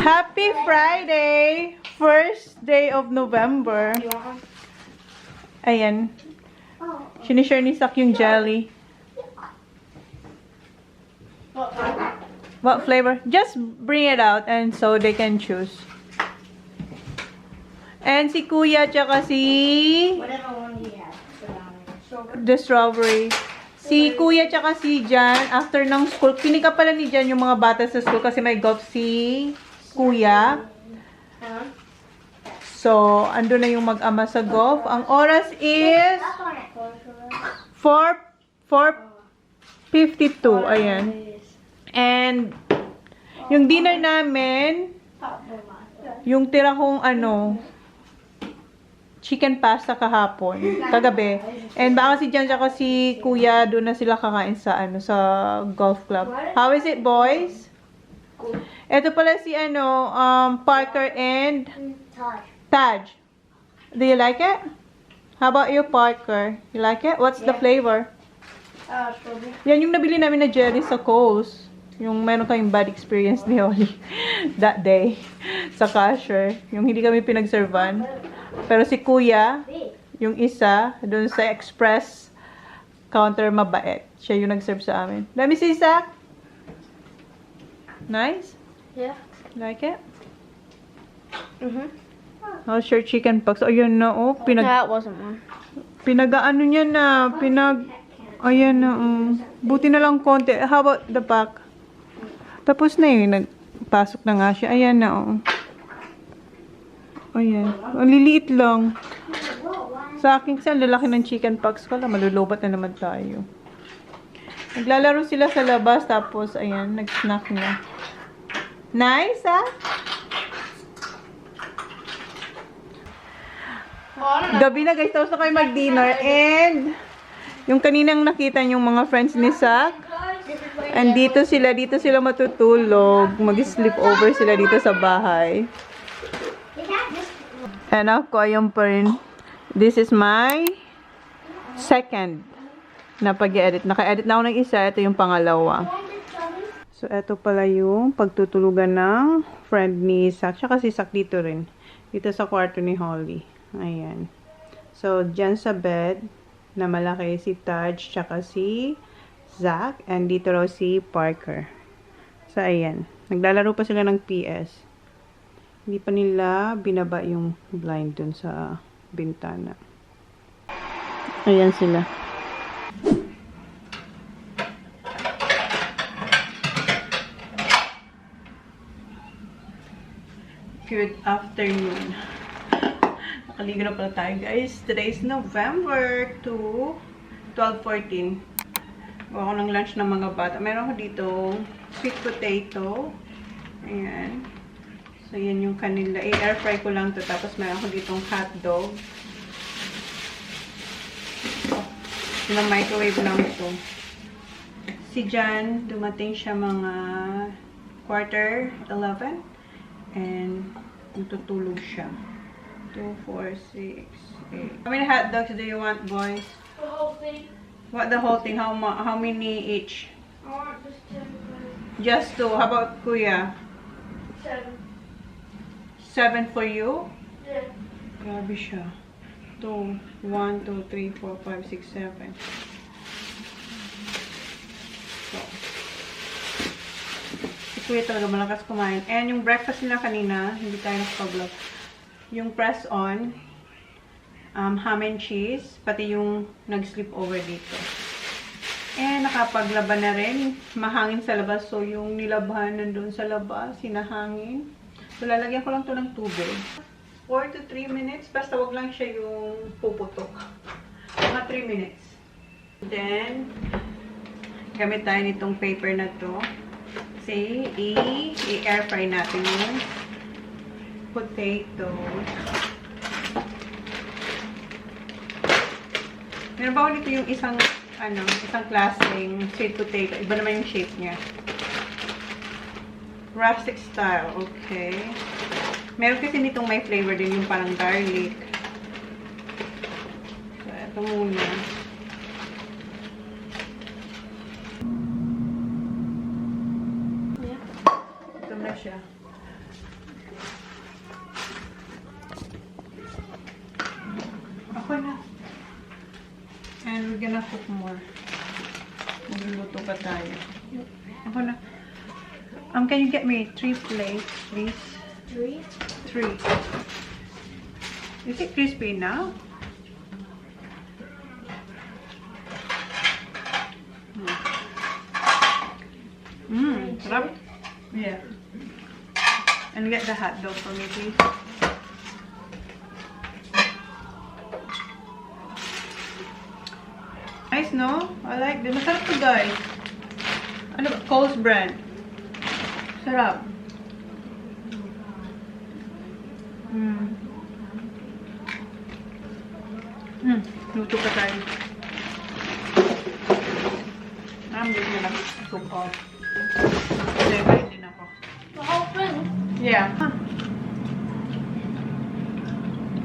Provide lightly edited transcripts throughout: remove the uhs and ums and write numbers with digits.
Happy Friday! First day of November. Ayan. Sinishare ni Sak yung jelly. What flavor? Just bring it out and so they can choose. And si Kuya tsaka si... Whatever one you have. The strawberry. Si Kuya tsaka si Jan, after ng school, pinika pala ni Jan yung mga bata sa school kasi may golf si Kuya. So, ando na yung mag-ama sa golf. Ang oras is 4:52. Ayan. And, yung dinner namin, yung tira kong chicken pasta kahapon, kagabi. And baka si Jan tsaka si Kuya, doon na sila kakain sa sa golf club. How is it, boys? Ito pala si Parker and Taj. Do you like it? How about you, Parker? You like it? What's the flavor? Strawberry. Yan yung nabili namin na jelly sa Kohl's. Yung meron kayong bad experience ni Holly that day sa cashier. Yung hindi kami pinagservan. Pero si Kuya, yung isa, dun sa express counter, mabait. Siya yung nag-serve sa amin. Let me see, Zach. Nice? Yeah. Like it? How's your chicken pox? Ayan na, oh. That wasn't one. Pinag-ano niya na. Ayan na, buti na lang konti. How about the pack? Tapos na yun. Nagpasok na nga siya. Ayan na, oh. Ayan. Ang liliit lang. Sa akin kasi, ang lalaki ng chicken pox ko lang. Malulubat na naman tayo. Naglalaro sila sa labas. Tapos, ayan, nag-snack na. Nice, ah? Gabi na guys, tapos na kayo mag-dinner. And, yung kaninang nakita yung mga friends ni Sak, andito sila matutulog. Mag-sleepover sila dito sa bahay. And ako, ayun pa rin. This is my second na pag-edit. Naka-edit na ako ng isa. Ito yung pangalawa. So, ito pala yung pagtutulugan ng friend ni Sak. Tsaka si Sak dito rin. Dito sa kwarto ni Holly. Ayan. So, dyan sa bed na malaki si Taj tsaka si Zach. And dito raw si Parker. So, ayan. Naglalaro pa sila ng PS. Hindi pa nila binaba yung blind dun sa bintana. Ayan sila. Good afternoon. Nakaligo na pala tayo, guys. Today is November 2, 12:14. Gawa ko ng lunch ng mga bata. Meron ko dito sweet potato. Ayan. So, yan yung kanila. I-air fry ko lang to. Tapos, meron ko ditong hotdog. Microwave lang ito. Si Jan, dumating siya mga 11:15. And, tutulog siya. 2, 4, 6, 8. How many hot dogs do you want, boys? The whole thing. What the whole thing? How many each? I want just 10. Just 2. How about Kuya? 7. 7 for you? Yeah. Grabe siya. 2, 1, 2, 3, 4, 5, 6, 7. So. Si Kuya talaga malakas kumain. And yung breakfast nila kanina, hindi tayo nakapag-vlog. Yung press on, ham and cheese, pati yung nag-sleepover dito. And nakapaglaban na rin, mahangin sa labas. So, yung nilabhan nandun sa labas, sinahangin. So, lalagyan ko lang to ng tubig. 4 to 3 minutes, basta wag lang siya yung puputok. Mga 3 minutes. Then, gamit tayo nitong paper na to. Kasi, i-air fry natin yung potato. Meron ba ulit yung isang klaseng sweet potato. Iba naman yung shape niya. Rustic style. Okay. Meron kasi nitong may flavor din yung parang garlic. So, ito muna. Ito na siya. Luto pa tayo. Ako na. Can you get me 3 plates, please? 3? 3. Is it crispy now? Sarap. Yeah. And get the hot dog for me, please. Nice, no? I like this. Masarap to, guys. Ano ba? Cole's brand. Sarap. Luto pa tayo. Big na lang. Cook off. Delivery din ako. The whole thing? Yeah.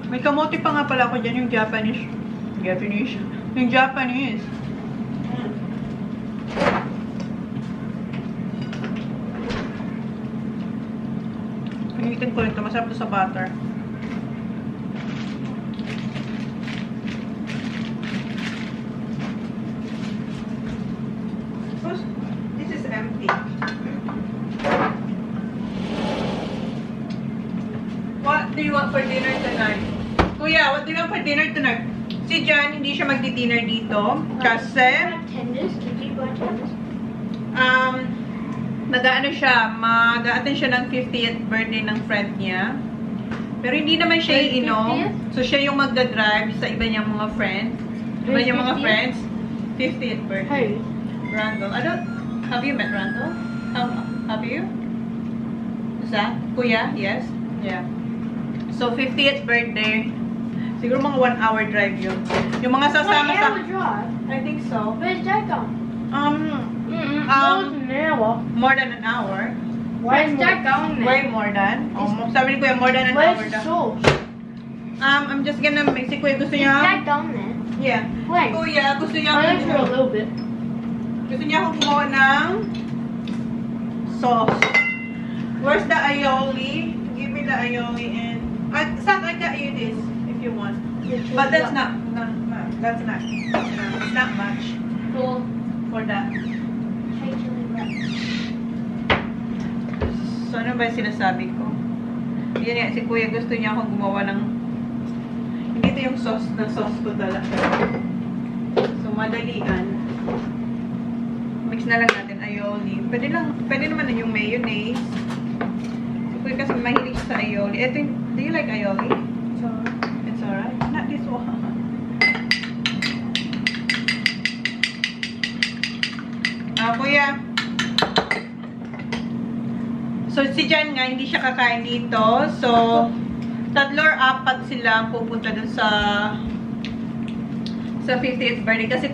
May kamote pa nga pala ako dyan, yung Japanese. Yung Japanese. Pinitin ko rin ito. Masarap ito sa butter. This is empty. What do you want for dinner tonight? Kuya, what do you want for dinner tonight? Si Jan, hindi siya magdi-dinner dito. Kasi, Tenders? Did you buy tenders? mag-a-attend siya ng 50th birthday ng friend niya. Pero hindi naman siya iinom. So, siya yung magdadrive sa iba niyang mga friends. Iba niyang mga friends. 50th birthday. Hey. Randall. Have you met Randall? Have you? Is that? Kuya? Yes? Yeah. So, 50th birthday. Siguro mga 1 hour drive yun. Yung mga sasama sa... drive? I think so. Where's that gone? More than an hour. Where's that going Way more than. Sabi ni Kuya, more than an hour Where's the daw. sauce? I'm just gonna make... Si Kuya gusto Is niya... that gone there? Yeah. Wait. Kuya, gusto niya... I for a little bit. Gusto niya akong kumuha ng sauce. Where's the aioli? Give me the aioli and... Sam, I got you this if you want. But that's not... No, that's not. It's not much for that. So, ano ba yung sinasabi ko? Yan nga, si Kuya gusto niya akong gumawa ng... Hindi ito yung sauce na sauce ko talaga. So, madalian. Mix na lang natin aioli. Pwede naman na yung mayonnaise. Si Kuya kasi mahilig siya sa aioli. Ito yung, do you like aioli? It's alright. Not this one. Kuya. So, si Jan nga, hindi siya kakain dito. So, 3 or 4 sila ang pupunta dun sa 50th birthday. Kasi,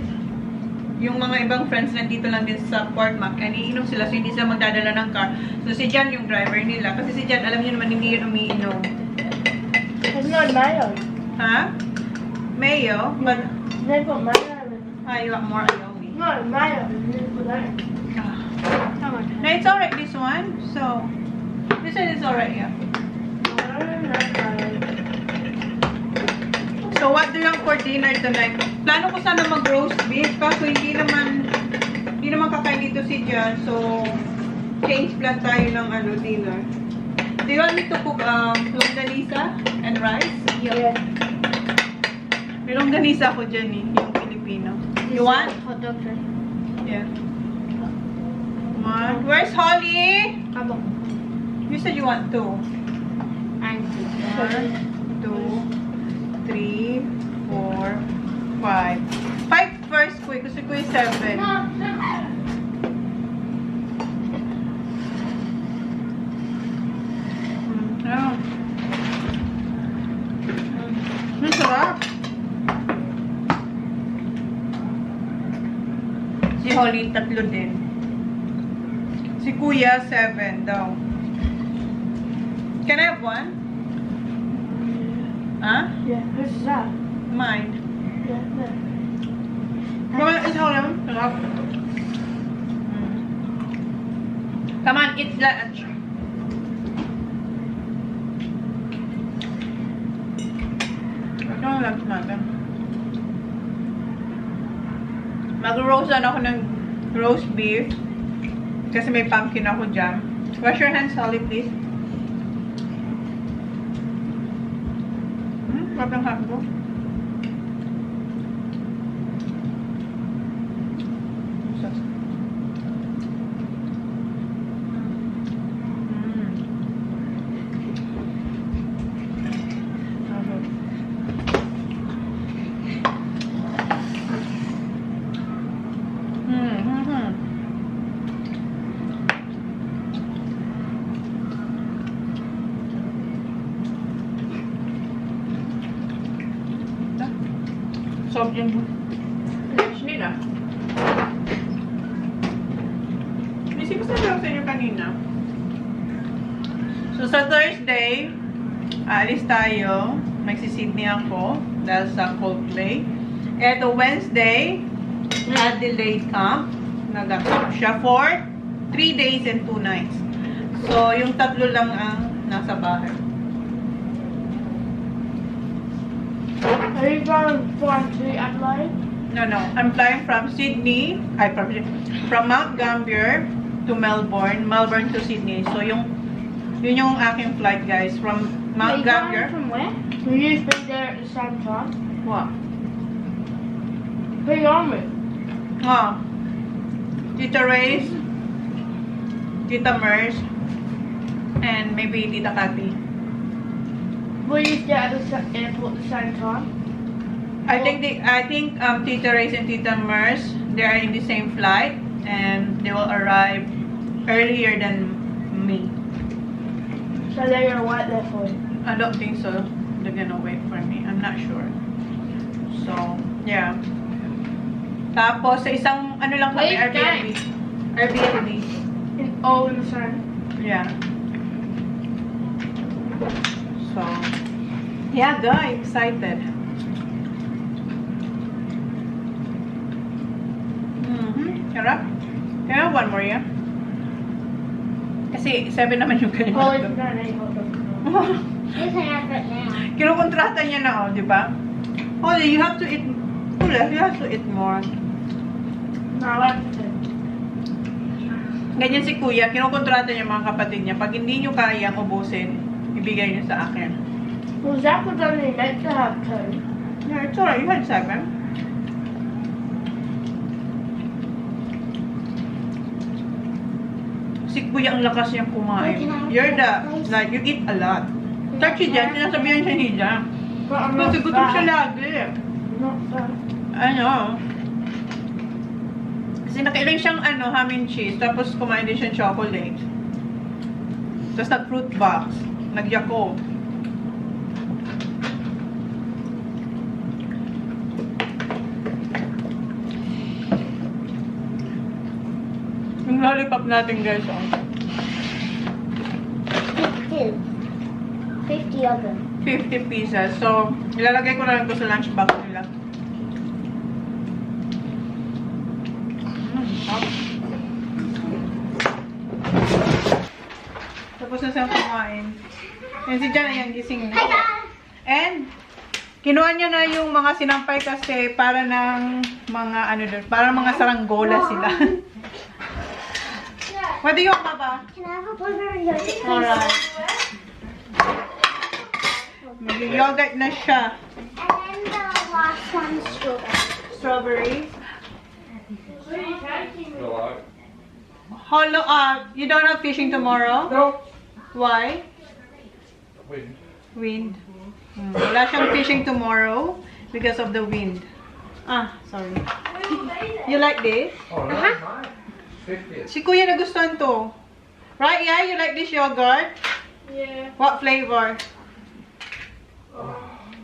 yung mga ibang friends nandito lang din sa Port Mac. Iinom sila, so hindi sila magdadala ng car. So, si Jan yung driver nila. Kasi si Jan, alam niyo naman, hindi yun umiinom. There's no mayo. Ha? Mayo? But, They put mayo in it. you want more aioli. No, mayo. They put that in. No, it's alright, this one. So, this one is alright, yeah. So, what do you want for dinner tonight? Plano ko sana mag-roast beef, kaso hindi naman kakain dito si Jan. So, change plan tayo ng dinner. Do you want me to cook longganisa and rice? Yeah. May longganisa ako dyan yung Filipino. You want? Hot dog tray. Yeah. One. Where's Holly? Abo. You said you want 2. I'm 1, 2, 3, 4, 5. 5 first, quick. Gusto ko yung 7. Ang sarap. Si Holly, 3 din. Si Kuya, 7 daw. Can I have 1? Huh? Yeah. Who's that? Mine. Yeah, there. Come on, eat hold on. Come on, eat lunch. Ito ang lunch natin. Mag-roastan ako ng roast beef. Kasi may pumpkin ako dyan. Wash your hands, Holly, please. Sarap ng hotdog. Soft yung lunch nila. Isip ko sabi ako sa inyo kanina. So, sa Thursday, aalis tayo. Magsi-Sydney ako dahil sa Coldplay. Eto, Wednesday, Adelaide Camp. Nag-camp siya for 3 days and 2 nights. So, yung tatlo lang ang nasa bahay. Are you going to Adelaide? No. I'm flying from Sydney. From Mount Gambier to Melbourne. Melbourne to Sydney. So, yun yung aking flight, guys. From Mount Gambier. From where? Will you be there at the same time? What? Who are you on with? Oh. Tita Ray's, Tita Mers, and maybe Tita Cathy. Will you stay at the airport at the same time? I think Tita Ray's and Tita Mers, they are in the same flight, and they will arrive earlier than me. So they're gonna wait there for you? I don't think so. They're gonna wait for me. I'm not sure. So, yeah. Tapos, sa isang, ano lang kami, Wait, Airbnb. Airbnb. All in the same? Yeah. So, yeah, guys, excited. Sarap. Can I have one more, yeah? Kasi 7 naman yung kanya. Oh, it's not any hot dog. You can have it now. Kinukontrata niya na, oh, di ba? Holly, you have to eat. Holly, you have to eat more. No, I want to. Ganyan si Kuya, kinukontrata niya mga kapatid niya. Pag hindi niyo kayang ubusin, ibigay niyo sa akin. Well, Zach was only meant to have 2. No, it's alright. You had 7. Si Kuya ang lakas niyang kumain. You're like, you eat a lot. Start si Jen, sinasabihan siya ni Jen. But I'm not Kasi gutom siya fat. lagi. Not fat. Ano? Kasi nakailang siyang ham and cheese, tapos kumain din siyang chocolate. Tapos nag-fruit box. Nag-Yakult. Yung lollipop natin, guys, oh. 50 of them. 50 pieces. So, ilalagay ko na lang ito sa lunchbox nila. Tapos na siyang kumain. And si Jan, ayan, gising na. And, kinuha niya na yung mga sinampay kasi para ng mga, doon, para mga saranggola sila. What do you want, Mama? Can I have a blueberry yogurt, please? Alright. Mag-yogurt na siya. And then the last one, strawberry. Strawberries. Hello, you don't have fishing tomorrow? No. Why? Wind. Wind. Wala siyang fishing tomorrow because of the wind. Sorry. You like this? Oh, no, mine. 50. Si Kuya nagustuhan to. Right, yeah? You like this yogurt? Yeah. What flavor?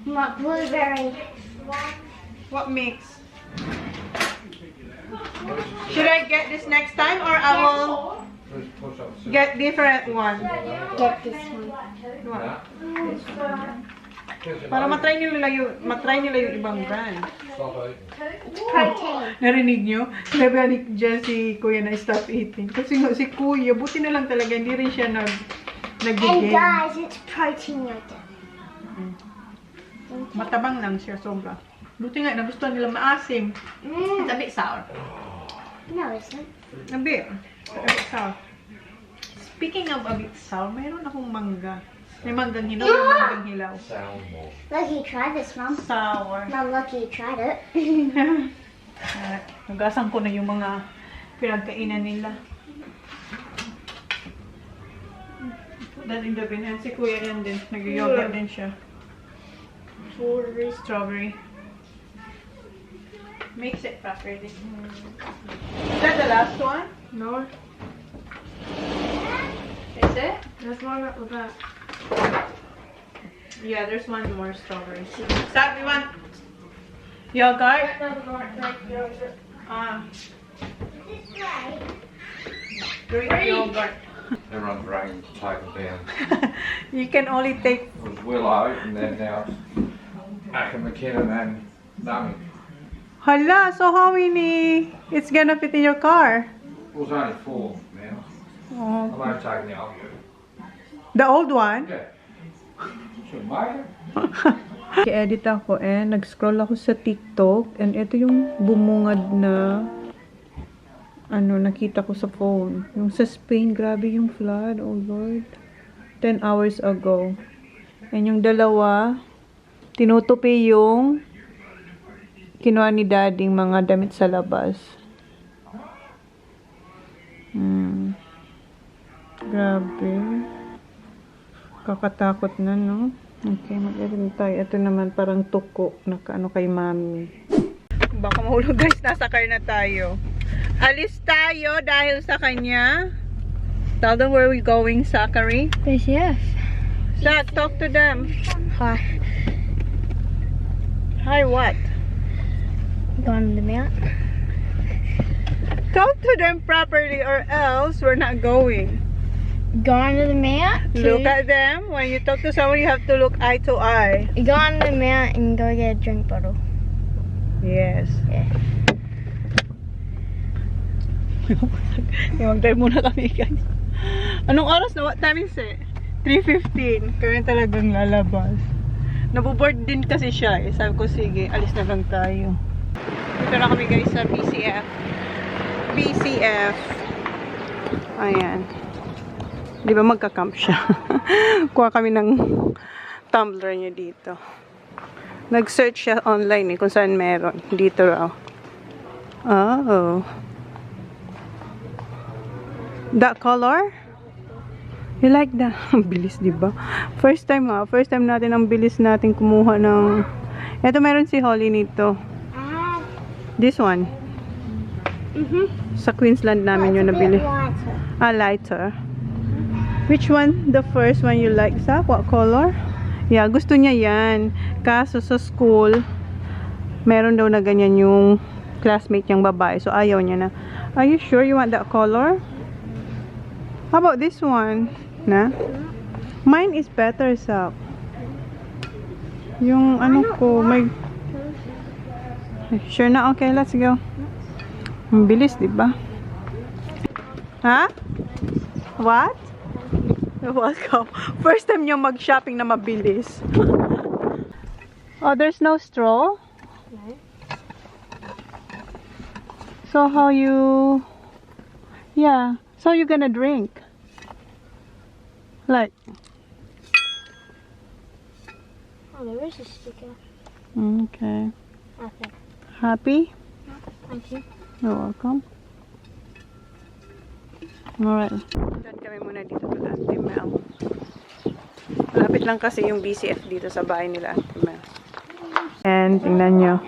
Not blueberry. What mix? Should I get this next time or I will Let's push up. get different one? Get this one. Yeah. Para matry nila yung ibang brand. Stop it. It's protein. Narinig nyo? Sinabi ni Jen si Kuya na stop eating. Kasi si Kuya, buti na lang talaga, hindi rin siya And nag-game. guys, it's protein yogurt. Matabang lang siya, sobra. Buti nga, nagustuhan nila maasim. It's a bit sour. No, it's not. A bit. A bit sour. Speaking of a bit sour, mayroon akong mangga. May manggang hilaw, may manggang hilaw. Sour more. Look, you tried this, Mom. Sour. Mom, look, you tried it. Nagasan ko na yung mga pinagkainan nila. Put that in the bin. And si Kuya yan din. Nag-yogurt din siya. Strawberry. Mix it properly. Is that the last one? No, Is it? that's one up with that. Yeah, there's one more strawberry. Stop, you want yogurt? Drink yogurt. Everyone's brains taken down. You can only take... It was Willow, and then now it's Acker McKinnon and Dummy. Hala, so how many it's gonna fit in your car? It was only 4 now. Oh. I'm only taking the old one. The old one? Yeah. Should have made it. I-edit ako and nag-scroll ako sa TikTok and ito yung bumungad na nakita ko sa phone. Yung sa Spain, grabe yung flood. Oh Lord. 10 hours ago. And yung dalawa, tinutupi yung kinuha ni Daddyng mga damit sa labas. Grabe. Kakatakot na, no? Okay, mag-edit tayo. Ito naman parang tuko na kay Mami. Baka mahulog guys, nasa car na tayo. Alis tayo dahil sa kanya. Tell them where we going, Zachary. Yes. Zach, talk to them. Hi. Hi, what? Going to the mount. Talk to them properly or else we're not going. Going to the mount. Look at them. When you talk to someone, you have to look eye to eye. Going to the mount and go get a drink bottle. Yes. Yeah. Mag-drive muna kami guys. Anong oras na? What time is it? 3:15. Kami talagang lalabas. Naboboard din kasi siya eh. Sabi ko, sige, alis na lang tayo. Dito na kami guys sa BCF. BCF. Ayan. Di ba magka-camp siya? Kuha kami ng tumbler niya dito. Nag-search siya online eh, kung saan meron. Dito raw. Oh. That color? You like that? Ang bilis, di ba? First time First time natin ang bilis natin kumuha ng... Ito meron si Holly nito. This one. Sa Queensland namin yun nabili. Lighter. Which one? The first one you like, Sa? What color? Yeah, gusto niya yan. Kaso sa school, meron daw na ganyan yung classmate niyang babae. So, ayaw niya na. Are you sure you want that color? How about this one? Na? Mine is better, Sa. Yung ano ko, may... Sure na? Okay, let's go. Ang bilis, diba? Ha? What? Welcome. First time niyo mag-shopping na mabilis. Oh, there's no straw? No. So how you... Yeah. So you gonna drink? Like... Oh, there is a sticker. Okay. Okay. Happy? Thank you. You're welcome. Alright. Dan kami muna dito kay Auntie Mel. Malapit lang kasi yung BCF dito sa bahay nila, Auntie Mel. And tingnan nyo.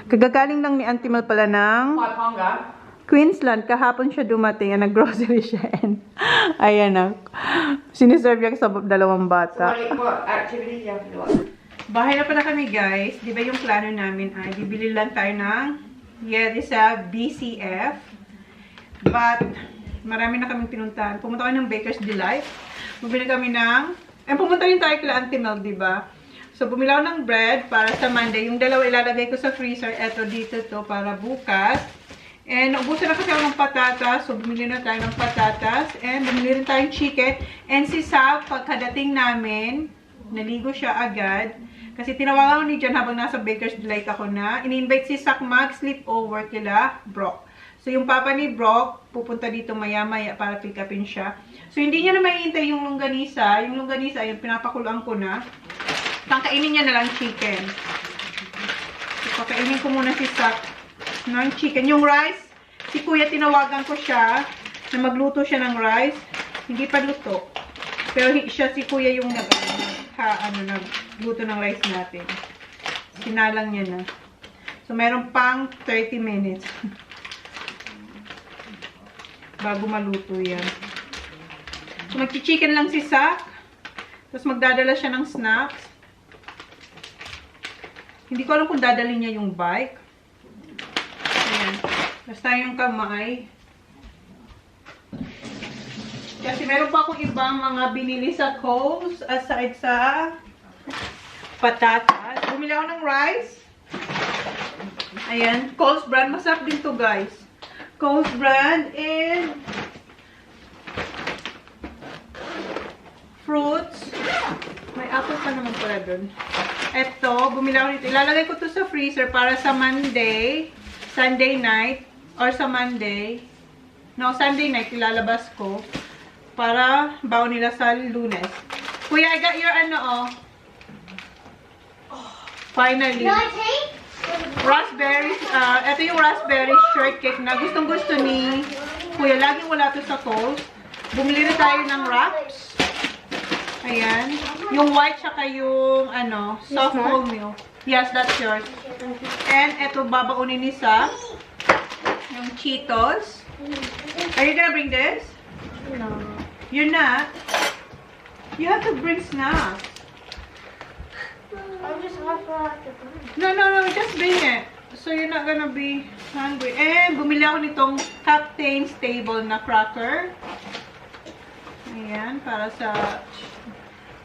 Kagagaling lang ni Auntie Mel pala ng Queensland. Kahapon siya dumating. Nag-grocery siya. And ayan na. Siniserve niya sa dalawang bata. What activities you have to do? Bahay na pala kami guys. Di ba yung plano namin ay bibili lang tayo ng sa BCF. But marami na kaming pinuntahan. Pumunta kami ng Baker's Delight. Bumili kami ng... pumunta rin tayo kila Auntie Mel, diba? So, bumili ako ng bread para sa Monday. Yung dalawa ilalagay ko sa freezer. Eto dito to para bukas. And ubusan na kasi ako ng patatas. So, bumili na tayo ng patatas. And bumili rin tayong chicken. And si Sab, pagkadating namin, naligo siya agad. Kasi tinawagan ko ni Jan habang nasa Baker's Delight ako na. Ini-invite si Sak mag sleepover kila Brock. So, yung papa ni Brock, pupunta dito maya-maya para pick upin siya. So, hindi niya na maihintay yung longganisa. Yung longganisa, yung pinapakulaan ko na. Kainin niya na lang chicken. So, pakainin ko muna si Sak ng chicken. Yung rice, si Kuya tinawagan ko siya na magluto siya ng rice. Hindi pa luto. Pero siya, si Kuya yung nagluto ng rice natin. Sinalang niya na. So, meron pang 30 minutes. Bago maluto yan. So, magchi-chicken lang si Sak. Tapos, magdadala siya ng snacks. Hindi ko alam kung dadalhin niya yung bike. Ayan. Basta yung kamay. Kasi meron pa akong ibang mga binili sa Coles aside sa patatas. Bumili ako ng rice. Ayan. Coles brand. Masarap din to, guys. Coles brand and fruits. May apple pa naman pala dun. Eto, bumili ako nito. Ilalagay ko to sa freezer para sa Monday, Sunday night, or sa Monday. No, Sunday night ilalabas ko para baon nila sa Lunes. Kuya, I got your finally. Raspberries, ito yung raspberry shortcake na gustong-gusto ni Kuya. Laging wala to sa Coles. Bumili na tayo ng wraps. Ayan. Yung white tsaka yung, soft wholemeal. Yes, that's yours. And ito, babaunin ni Sa. Yung Cheetos. Are you gonna bring this? No. You're not? You have to bring snacks. I'm just half the time. No, just bring it. So you're not gonna be hungry. And bumili ako nitong Captain Stable na cracker. Ayan, para sa...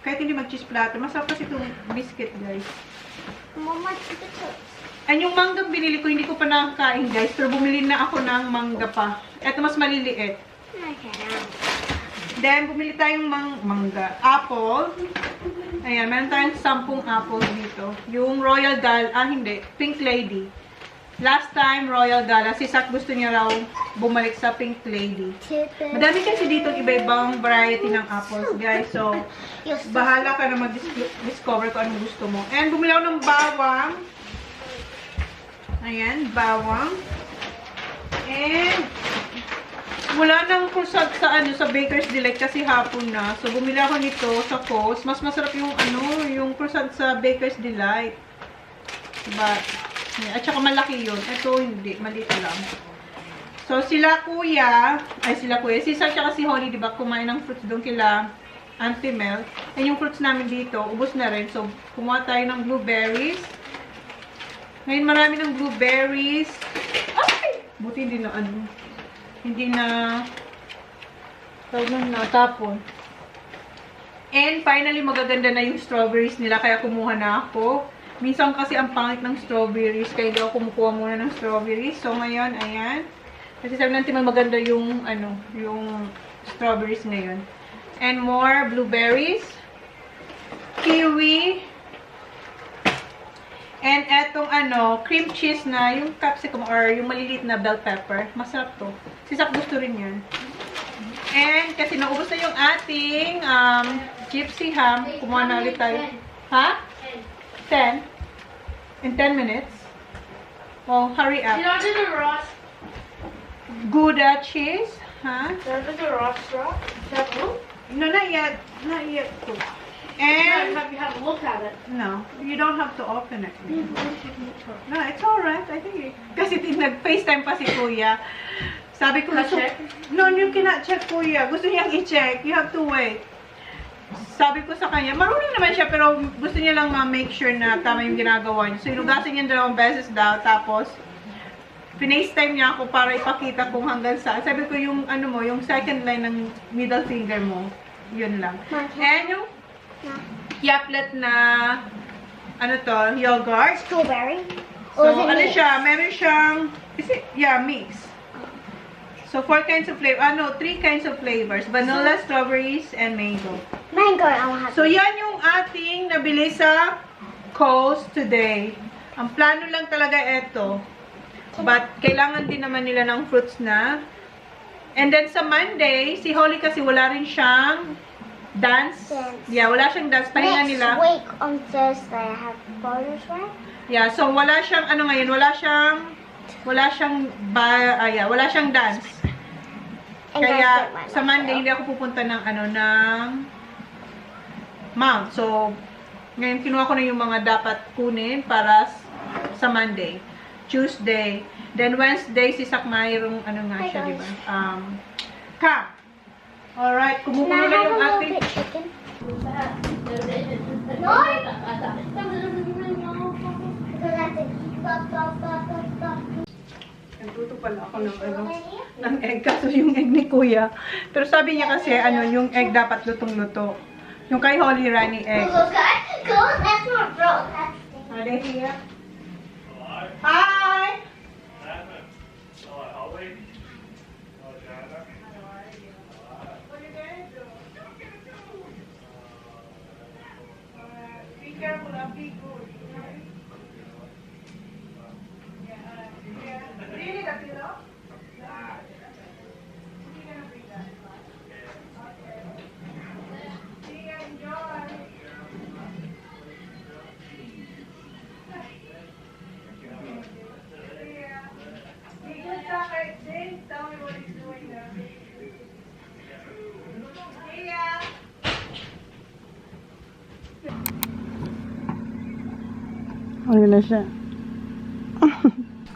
Kahit hindi mag-cheese platter. Masarap kasi itong biscuit, guys. Mama, ito. And yung manggang binili ko, hindi ko pa nakakain, guys. Pero bumili na ako ng mangga pa. Ito mas maliliit. Okay. Then, bumili tayong mangga. Apple. Ayan, meron tayong 10 apple dito. Yung Royal Gala, hindi, Pink Lady. Last time, Royal Gala. Si Sak gusto niya raw bumalik sa Pink Lady. Madami kasi dito iba-ibang variety ng apples, guys. So, bahala ka na mag-discover kung anong gusto mo. And bumili ako ng bawang. Ayan, bawang. And wala nang croissant sa Baker's Delight kasi hapon na. So, bumili ako nito sa Coles. Mas masarap yung yung croissant sa Baker's Delight. But, at saka malaki yun. Ito, hindi. Maliit lang. So, si Sisa at si Holly, diba, kumain ng fruits doon kila Auntie Mel. And yung fruits namin dito, ubos na rin. So, kumuha tayo ng blueberries. Ngayon, marami ng blueberries. Ay! Buti hindi na hindi na tapon. And finally, magaganda na yung strawberries nila, kaya kumuha na ako. Minsan kasi ang pangit ng strawberries, kaya daw kumukuha muna ng strawberries. So ngayon, ayan. Kasi sabi natin maganda yung yung strawberries ngayon. And more blueberries, kiwi, and etong cream cheese na, yung capsicum or yung maliliit na bell pepper. Masarap to. Si Sak gusto rin yan. And kasi naubos na yung ating gypsy ham. Kumuha na ulit tayo. Ha? 10? In 10 minutes? Oh, hurry up. You don't do the raw Gouda cheese? Huh? Is that the raw straw? Is that blue? No, not yet. Not yet. No, And have you have a look at it? no, you don't have to open it. No, it's alright. I think kasi nag-FaceTime pa si Kuya. Sabi ko, Check? No, you cannot check, Kuya. Gusto niyang i-check. You have to wait. Sabi ko sa kanya, marunong naman siya, pero gusto niya lang ma-make sure na tama yung ginagawa niya. So, inugasin niya 2 beses daw, tapos, FaceTime niya ako para ipakita kung hanggang saan. Sabi ko, yung, yung second line ng middle finger mo, yun lang. And yung yaplet na, yogurt. Strawberry. So, siya, meron siyang, mix. So, 4 kinds of flavor. 3 kinds of flavors. Vanilla, strawberries, and mango. Mango, I want to have. So, yan yung ating nabili sa Coles today. Ang plano lang talaga ito. But, kailangan din naman nila ng fruits na. And then, sa Monday, si Holly kasi wala rin siyang dance. Yeah, wala siyang dance. Pahinga nila. Next week on Thursday, I have photos, right? Yeah, so wala siyang, ano ngayon, wala siyang dance. And Kaya, that's sa Monday, hindi ako pupunta ng, ng Mount. So, ngayon, kinuha ko na yung mga dapat kunin para sa Monday. Tuesday. Then, Wednesday, si Sak mayroong, siya, di ba? Camp. Alright, kumukulo Can I na have yung a little ating... bit chicken? No! Nagluto pala ako ng egg. Kaso yung egg ni Kuya. Pero sabi niya kasi, yung egg dapat lutong-luto. Yung kay Holly Rani egg. Go, that's not broke. Are they here? Hi! Be careful, I'll be good. Do you need a pillow? Tell me what he's doing there. Yeah. Ayun na siya.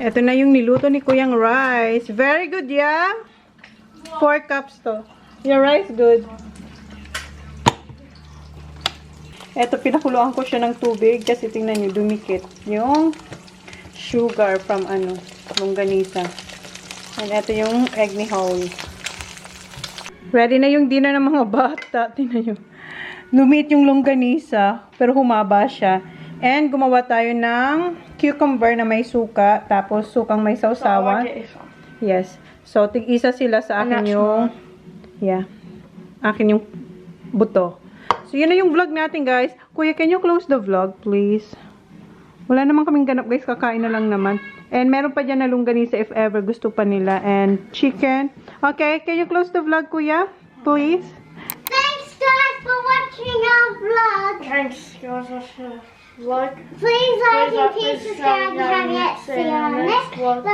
Ito na yung niluto ni Kuyang rice. Very good, yeah? 4 cups to. Your rice good. Ito, pinakuluan ko siya ng tubig kasi tingnan nyo, dumikit yung sugar from longganisa. And ito yung egg ni Holly. Ready na yung dinner ng mga bata. Tingnan nyo. Lumit yung longganisa, pero humaba siya. And gumawa tayo ng cucumber na may suka, tapos sukang may sausawan. Yes. So, tig-isa sila sa akin yung, akin yung buto. So, yun na yung vlog natin, guys. Kuya, can you close the vlog, please? Wala naman kaming ganap, guys. Kakain na lang naman. And meron pa dyan na longganisa if ever gusto pa nila. And chicken. Okay, can you close the vlog, Kuya? Please? Thanks, guys, for watching our vlog. Thanks, guys. Like, Please like and please subscribe if you haven't yet. See you on the next vlog.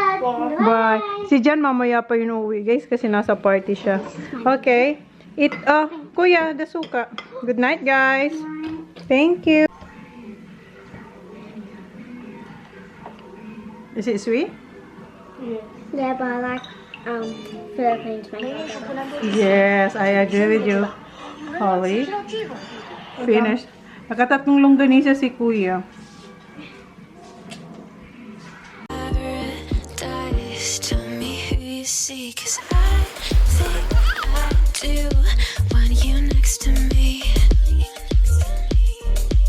Bye. Si Jan mamaya pa yun uuwi, guys, kasi nasa party siya. Okay. Kuya, the suka. Good night, guys. Thank you. Is it sweet? Yeah, but I like Philippines makeup. Yes, I agree with you. Holly. Finish. Nakatatlong longganisa si Kuya. Tell me who you see, 'cause I think I do want you next to me.